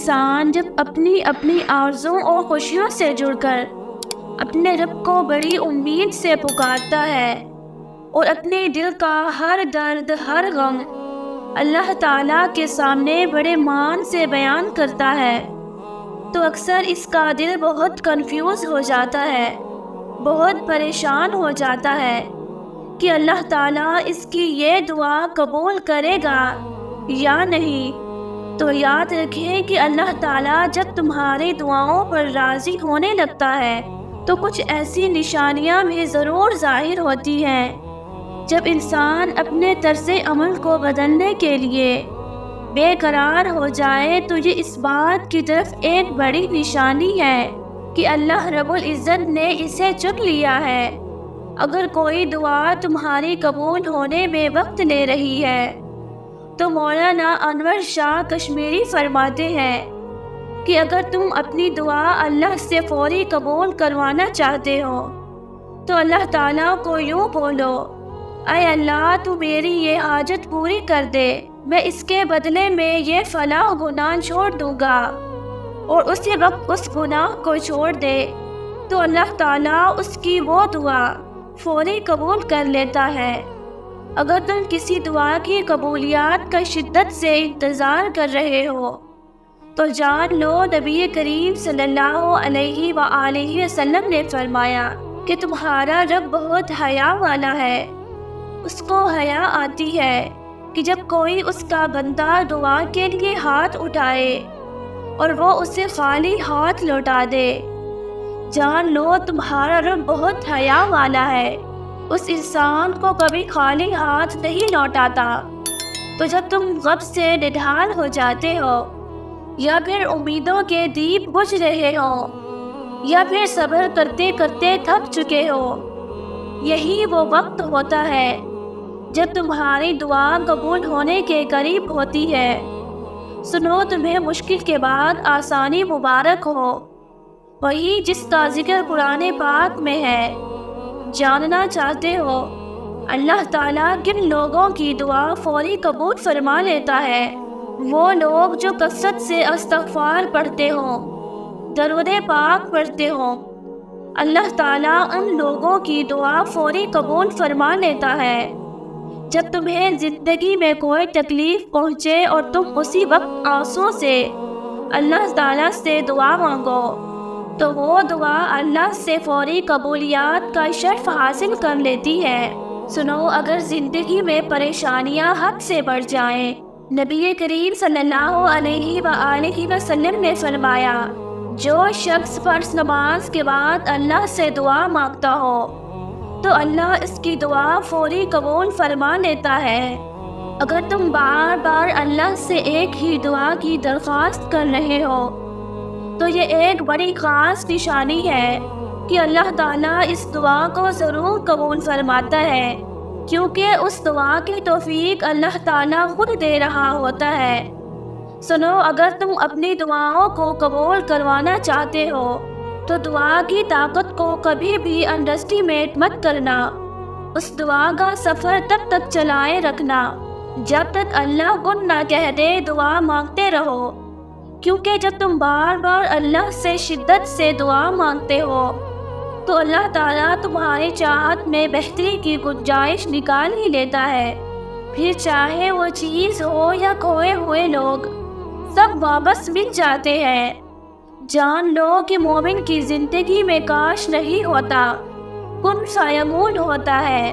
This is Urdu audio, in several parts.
انسان جب اپنی اپنی آرزوں اور خوشیوں سے جڑ کر اپنے رب کو بڑی امید سے پکارتا ہے اور اپنے دل کا ہر درد ہر غم اللہ تعالیٰ کے سامنے بڑے مان سے بیان کرتا ہے تو اکثر اس کا دل بہت کنفیوز ہو جاتا ہے، بہت پریشان ہو جاتا ہے کہ اللہ تعالیٰ اس کی یہ دعا قبول کرے گا یا نہیں۔ تو یاد رکھیں کہ اللہ تعالیٰ جب تمہاری دعاؤں پر راضی ہونے لگتا ہے تو کچھ ایسی نشانیاں بھی ضرور ظاہر ہوتی ہیں۔ جب انسان اپنے طرز عمل کو بدلنے کے لیے بے قرار ہو جائے تو یہ اس بات کی طرف ایک بڑی نشانی ہے کہ اللہ رب العزت نے اسے چن لیا ہے۔ اگر کوئی دعا تمہاری قبول ہونے میں وقت لے رہی ہے تو مولانا انور شاہ کشمیری فرماتے ہیں کہ اگر تم اپنی دعا اللہ سے فوری قبول کروانا چاہتے ہو تو اللہ تعالیٰ کو یوں بولو، اے اللہ تو میری یہ حاجت پوری کر دے، میں اس کے بدلے میں یہ فلاں گناہ چھوڑ دوں گا، اور اسی وقت اس گناہ کو چھوڑ دے تو اللہ تعالیٰ اس کی وہ دعا فوری قبول کر لیتا ہے۔ اگر تم کسی دعا کی قبولیات کا شدت سے انتظار کر رہے ہو تو جان لو نبی کریم صلی اللہ علیہ وآلہ وسلم نے فرمایا کہ تمہارا رب بہت حیا والا ہے۔ اس کو حیا آتی ہے کہ جب کوئی اس کا بندہ دعا کے لیے ہاتھ اٹھائے اور وہ اسے خالی ہاتھ لوٹا دے۔ جان لو تمہارا رب بہت حیا والا ہے، اس انسان کو کبھی خالی ہاتھ نہیں لوٹاتا۔ تو جب تم غم سے نڈھال ہو جاتے ہو یا پھر امیدوں کے دیپ بجھ رہے ہو یا پھر صبر کرتے کرتے تھک چکے ہو، یہی وہ وقت ہوتا ہے جب تمہاری دعا قبول ہونے کے قریب ہوتی ہے۔ سنو، تمہیں مشکل کے بعد آسانی مبارک ہو، وہی جس کا ذکر قرآن پاک میں ہے۔ جاننا چاہتے ہو اللہ تعالیٰ کن لوگوں کی دعا فوری قبول فرما لیتا ہے؟ وہ لوگ جو کثرت سے استغفار پڑھتے ہوں، درود پاک پڑھتے ہوں۔ اللہ تعالیٰ ان لوگوں کی دعا فوری قبول فرما لیتا ہے۔ جب تمہیں زندگی میں کوئی تکلیف پہنچے اور تم اسی وقت آنسوں سے اللہ تعالیٰ سے دعا مانگو تو وہ دعا اللہ سے فوری قبولیات کا شرف حاصل کر لیتی ہے۔ سنو، اگر زندگی میں پریشانیاں حد سے بڑھ جائیں، نبی کریم صلی اللہ علیہ وآلہ وسلم نے فرمایا، جو شخص فرض نماز کے بعد اللہ سے دعا مانگتا ہو تو اللہ اس کی دعا فوری قبول فرما لیتا ہے۔ اگر تم بار بار اللہ سے ایک ہی دعا کی درخواست کر رہے ہو تو یہ ایک بڑی خاص نشانی ہے کہ اللہ تعالیٰ اس دعا کو ضرور قبول فرماتا ہے، کیونکہ اس دعا کی توفیق اللہ تعالیٰ خود دے رہا ہوتا ہے۔ سنو، اگر تم اپنی دعاؤں کو قبول کروانا چاہتے ہو تو دعا کی طاقت کو کبھی بھی انڈر اسٹیمیٹ مت کرنا۔ اس دعا کا سفر تب تک چلائے رکھنا جب تک اللہ کن نہ کہہ دے، دعا مانگتے رہو، کیونکہ جب تم بار بار اللہ سے شدت سے دعا مانگتے ہو تو اللہ تعالیٰ تمہاری چاہت میں بہتری کی گنجائش نکال ہی لیتا ہے۔ پھر چاہے وہ چیز ہو یا کھوئے ہوئے لوگ، سب واپس مل جاتے ہیں۔ جان لو کہ مومن کی زندگی میں کاش نہیں ہوتا، کن فیکون ہوتا ہے۔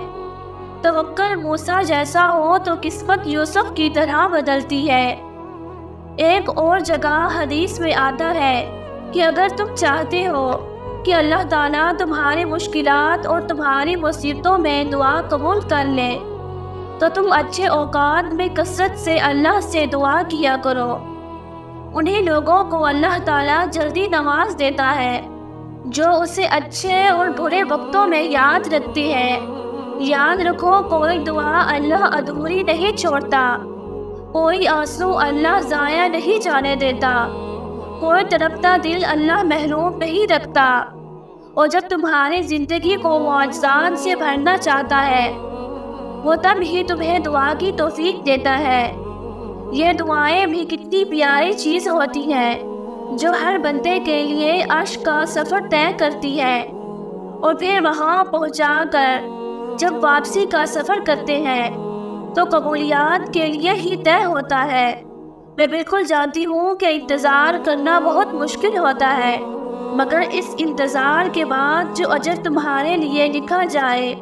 توکل موسیٰ جیسا ہو تو قسمت یوسف کی طرح بدلتی ہے۔ ایک اور جگہ حدیث میں آتا ہے کہ اگر تم چاہتے ہو کہ اللہ تعالیٰ تمہاری مشکلات اور تمہاری مصیبتوں میں دعا قبول کر لے تو تم اچھے اوقات میں کثرت سے اللہ سے دعا کیا کرو۔ انہیں لوگوں کو اللہ تعالیٰ جلدی نواز دیتا ہے جو اسے اچھے اور برے وقتوں میں یاد رکھتی ہے۔ یاد رکھو، کوئی دعا اللہ ادھوری نہیں چھوڑتا، کوئی آنسو اللہ ضائع نہیں جانے دیتا، کوئی تڑپتا دل اللہ محروم نہیں رکھتا۔ اور جب تمہاری زندگی کو معجزات سے بھرنا چاہتا ہے وہ تب ہی تمہیں دعا کی توفیق دیتا ہے۔ یہ دعائیں بھی کتنی پیاری چیز ہوتی ہیں جو ہر بندے کے لیے عرش کا سفر طے کرتی ہے، اور پھر وہاں پہنچا کر جب واپسی کا سفر کرتے ہیں تو قبولیات کے لیے ہی طے ہوتا ہے۔ میں بالکل جانتی ہوں کہ انتظار کرنا بہت مشکل ہوتا ہے، مگر اس انتظار کے بعد جو اجر تمہارے لیے لکھا جائے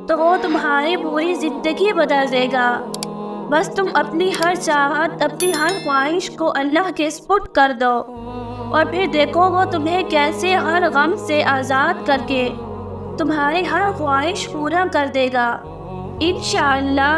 تو وہ تمہاری پوری زندگی بدل دے گا۔ بس تم اپنی ہر چاہت، اپنی ہر خواہش کو اللہ کے سپرد کر دو، اور پھر دیکھو وہ تمہیں کیسے ہر غم سے آزاد کر کے تمہاری ہر خواہش پورا کر دے گا، انشاءاللہ۔